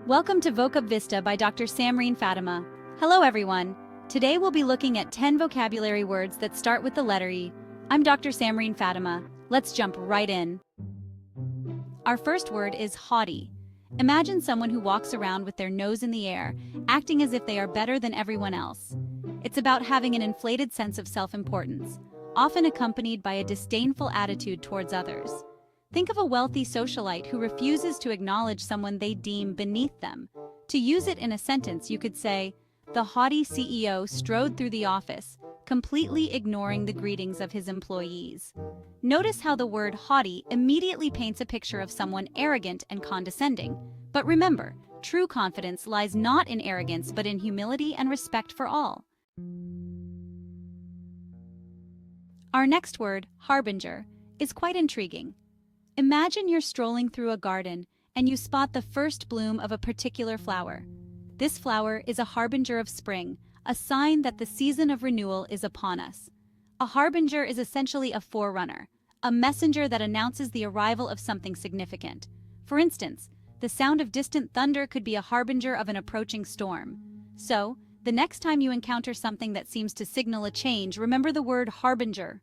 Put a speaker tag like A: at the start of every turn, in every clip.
A: Welcome to Vocab Vista by Dr. Samreen Fatima. Hello everyone. Today we'll be looking at 10 vocabulary words that start with the letter E. I'm Dr. Samreen Fatima. Let's jump right in. Our first word is haughty. Imagine someone who walks around with their nose in the air, acting as if they are better than everyone else. It's about having an inflated sense of self-importance, often accompanied by a disdainful attitude towards others. Think of a wealthy socialite who refuses to acknowledge someone they deem beneath them. To use it in a sentence, you could say, "The haughty CEO strode through the office, completely ignoring the greetings of his employees." Notice how the word haughty immediately paints a picture of someone arrogant and condescending. But remember, true confidence lies not in arrogance but in humility and respect for all. Our next word, harbinger, is quite intriguing. Imagine you're strolling through a garden and you spot the first bloom of a particular flower. This flower is a harbinger of spring, a sign that the season of renewal is upon us. A harbinger is essentially a forerunner, a messenger that announces the arrival of something significant. For instance, the sound of distant thunder could be a harbinger of an approaching storm. So, the next time you encounter something that seems to signal a change, remember the word harbinger.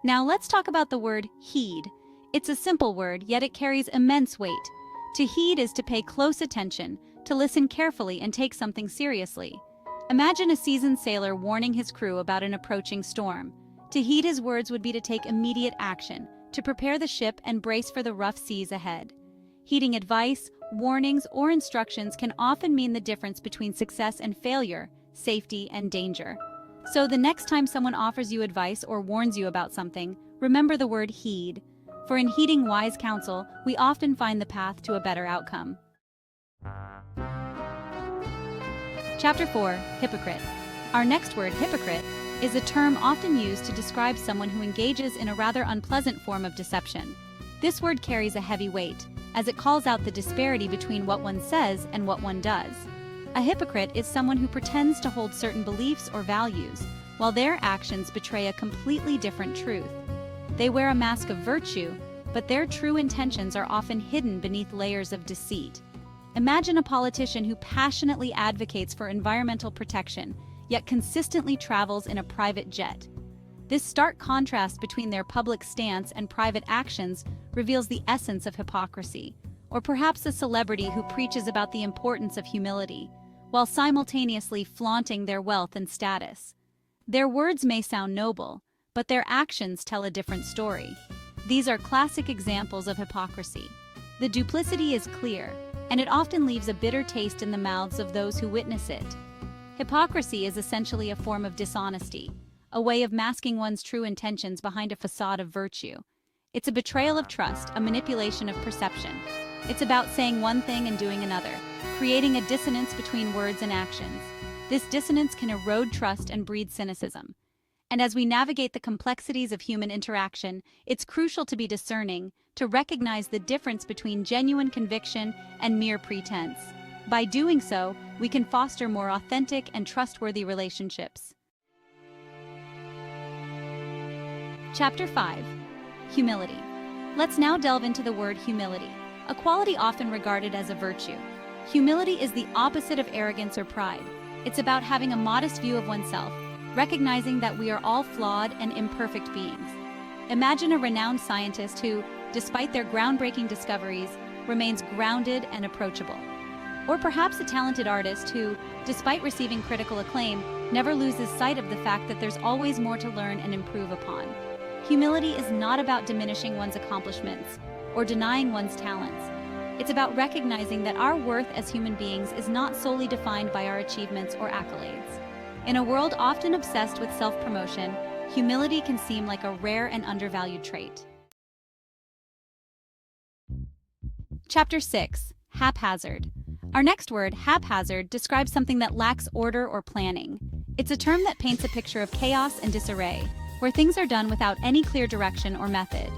A: Now let's talk about the word heed. It's a simple word, yet it carries immense weight. To heed is to pay close attention, to listen carefully and take something seriously. Imagine a seasoned sailor warning his crew about an approaching storm. To heed his words would be to take immediate action, to prepare the ship and brace for the rough seas ahead. Heeding advice, warnings, or instructions can often mean the difference between success and failure, safety and danger. So the next time someone offers you advice or warns you about something, remember the word heed. For in heeding wise counsel, we often find the path to a better outcome. Chapter 4, Hypocrite. Our next word, hypocrite, is a term often used to describe someone who engages in a rather unpleasant form of deception. This word carries a heavy weight, as it calls out the disparity between what one says and what one does. A hypocrite is someone who pretends to hold certain beliefs or values, while their actions betray a completely different truth. They wear a mask of virtue, but their true intentions are often hidden beneath layers of deceit. Imagine a politician who passionately advocates for environmental protection, yet consistently travels in a private jet. This stark contrast between their public stance and private actions reveals the essence of hypocrisy. Or perhaps a celebrity who preaches about the importance of humility, while simultaneously flaunting their wealth and status. Their words may sound noble, but their actions tell a different story. These are classic examples of hypocrisy. The duplicity is clear, and it often leaves a bitter taste in the mouths of those who witness it. Hypocrisy is essentially a form of dishonesty, a way of masking one's true intentions behind a facade of virtue. It's a betrayal of trust, a manipulation of perception. It's about saying one thing and doing another, creating a dissonance between words and actions. This dissonance can erode trust and breed cynicism. And as we navigate the complexities of human interaction, it's crucial to be discerning, to recognize the difference between genuine conviction and mere pretense. By doing so, we can foster more authentic and trustworthy relationships. Chapter 5, Humility. Let's now delve into the word humility, a quality often regarded as a virtue. Humility is the opposite of arrogance or pride. It's about having a modest view of oneself, recognizing that we are all flawed and imperfect beings. Imagine a renowned scientist who, despite their groundbreaking discoveries, remains grounded and approachable. Or perhaps a talented artist who, despite receiving critical acclaim, never loses sight of the fact that there's always more to learn and improve upon. Humility is not about diminishing one's accomplishments or denying one's talents. It's about recognizing that our worth as human beings is not solely defined by our achievements or accolades. In a world often obsessed with self-promotion, humility can seem like a rare and undervalued trait. Chapter 6, Haphazard. Our next word, haphazard, describes something that lacks order or planning. It's a term that paints a picture of chaos and disarray, where things are done without any clear direction or method.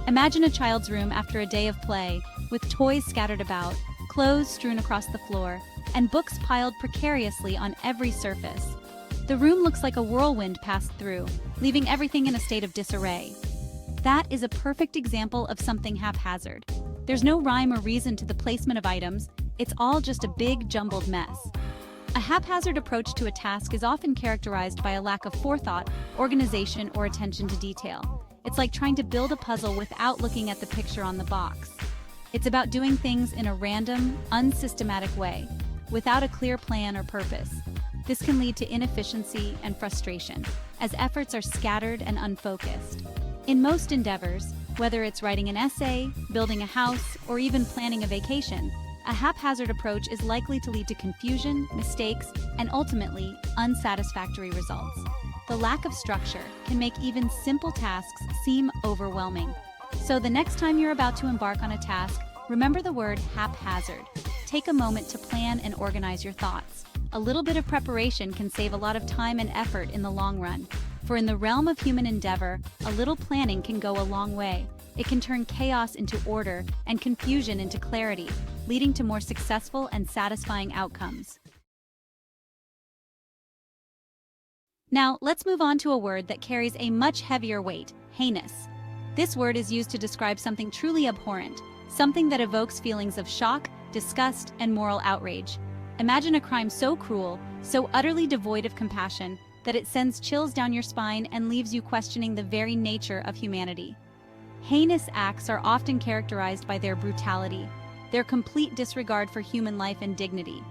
A: Imagine a child's room after a day of play, with toys scattered about, clothes strewn across the floor, and books piled precariously on every surface. The room looks like a whirlwind passed through, leaving everything in a state of disarray. That is a perfect example of something haphazard. There's no rhyme or reason to the placement of items, it's all just a big, jumbled mess. A haphazard approach to a task is often characterized by a lack of forethought, organization, or attention to detail. It's like trying to build a puzzle without looking at the picture on the box. It's about doing things in a random, unsystematic way, without a clear plan or purpose. This can lead to inefficiency and frustration, as efforts are scattered and unfocused. In most endeavors, whether it's writing an essay, building a house, or even planning a vacation, a haphazard approach is likely to lead to confusion, mistakes, and ultimately, unsatisfactory results. The lack of structure can make even simple tasks seem overwhelming. So the next time you're about to embark on a task, remember the word haphazard. Take a moment to plan and organize your thoughts. A little bit of preparation can save a lot of time and effort in the long run. For in the realm of human endeavor, a little planning can go a long way. It can turn chaos into order and confusion into clarity, leading to more successful and satisfying outcomes. Now, let's move on to a word that carries a much heavier weight, heinous. This word is used to describe something truly abhorrent, something that evokes feelings of shock, disgust, and moral outrage. Imagine a crime so cruel, so utterly devoid of compassion, that it sends chills down your spine and leaves you questioning the very nature of humanity. Heinous acts are often characterized by their brutality, their complete disregard for human life and dignity.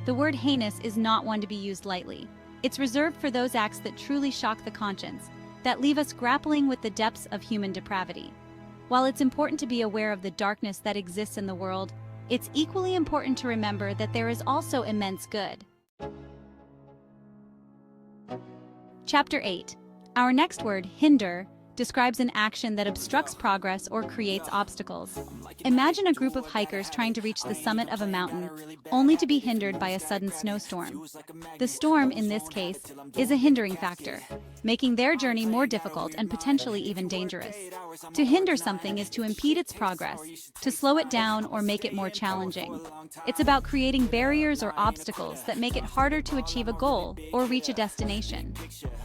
A: The word heinous is not one to be used lightly. It's reserved for those acts that truly shock the conscience, that leave us grappling with the depths of human depravity. While it's important to be aware of the darkness that exists in the world, it's equally important to remember that there is also immense good. Chapter 8. Our next word, hinder, describes an action that obstructs progress or creates obstacles. Imagine a group of hikers trying to reach the summit of a mountain, only to be hindered by a sudden snowstorm. The storm, in this case, is a hindering factor, making their journey more difficult and potentially even dangerous. To hinder something is to impede its progress, to slow it down or make it more challenging. It's about creating barriers or obstacles that make it harder to achieve a goal or reach a destination.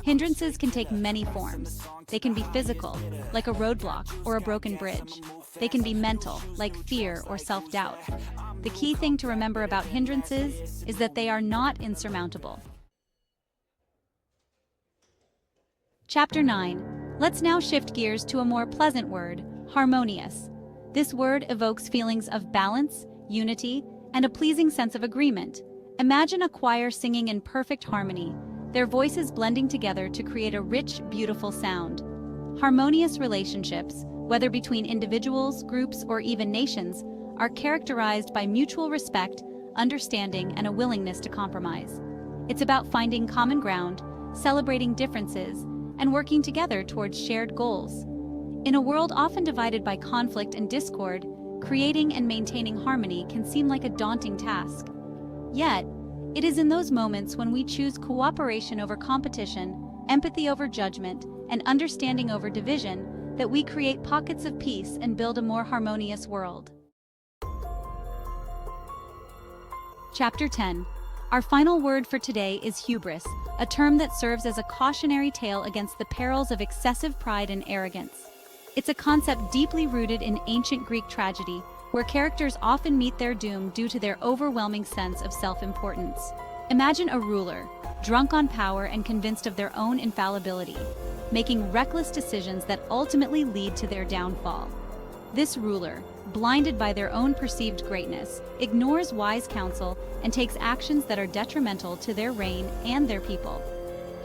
A: Hindrances can take many forms. They can be physical, like a roadblock or a broken bridge. They can be mental, like fear or self-doubt. The key thing to remember about hindrances is that they are not insurmountable. Chapter 9. Let's now shift gears to a more pleasant word, harmonious. This word evokes feelings of balance, unity, and a pleasing sense of agreement. Imagine a choir singing in perfect harmony, their voices blending together to create a rich, beautiful sound. Harmonious relationships, whether between individuals, groups, or even nations, are characterized by mutual respect, understanding, and a willingness to compromise. It's about finding common ground, celebrating differences, and working together towards shared goals. In a world often divided by conflict and discord, creating and maintaining harmony can seem like a daunting task. Yet, it is in those moments when we choose cooperation over competition, empathy over judgment, and understanding over division that we create pockets of peace and build a more harmonious world. Chapter 10. Our final word for today is hubris, a term that serves as a cautionary tale against the perils of excessive pride and arrogance. It's a concept deeply rooted in ancient Greek tragedy, where characters often meet their doom due to their overwhelming sense of self-importance. Imagine a ruler, drunk on power and convinced of their own infallibility, making reckless decisions that ultimately lead to their downfall. This ruler, blinded by their own perceived greatness, ignores wise counsel and takes actions that are detrimental to their reign and their people.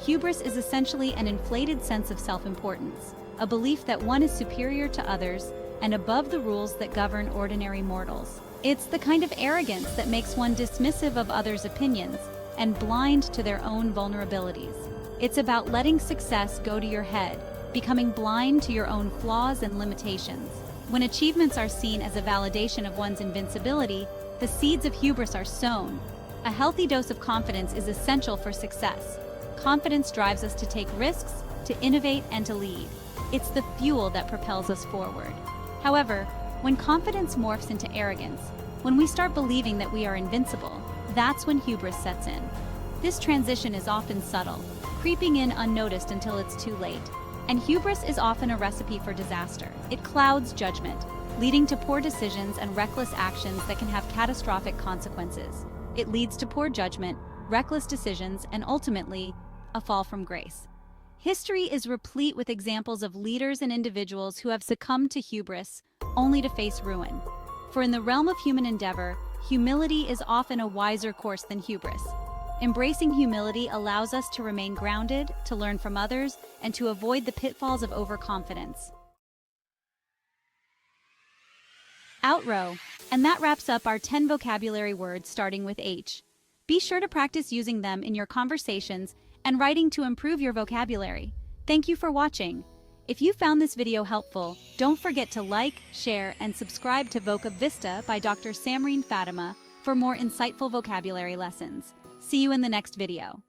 A: Hubris is essentially an inflated sense of self-importance, a belief that one is superior to others and above the rules that govern ordinary mortals. It's the kind of arrogance that makes one dismissive of others' opinions and blind to their own vulnerabilities. It's about letting success go to your head, becoming blind to your own flaws and limitations. When achievements are seen as a validation of one's invincibility, the seeds of hubris are sown. A healthy dose of confidence is essential for success. Confidence drives us to take risks, to innovate, and to lead. It's the fuel that propels us forward. However, when confidence morphs into arrogance, when we start believing that we are invincible, that's when hubris sets in. This transition is often subtle, creeping in unnoticed until it's too late. And hubris is often a recipe for disaster. It clouds judgment, leading to poor decisions and reckless actions that can have catastrophic consequences. It leads to poor judgment, reckless decisions, and ultimately, a fall from grace. History is replete with examples of leaders and individuals who have succumbed to hubris, only to face ruin. For in the realm of human endeavor, humility is often a wiser course than hubris. Embracing humility allows us to remain grounded, to learn from others, and to avoid the pitfalls of overconfidence. Outrow. And that wraps up our 10 vocabulary words starting with H. Be sure to practice using them in your conversations and writing to improve your vocabulary. Thank you for watching. If you found this video helpful, don't forget to like, share, and subscribe to Vocab Vista by Dr. Samreen Fatima for more insightful vocabulary lessons. See you in the next video.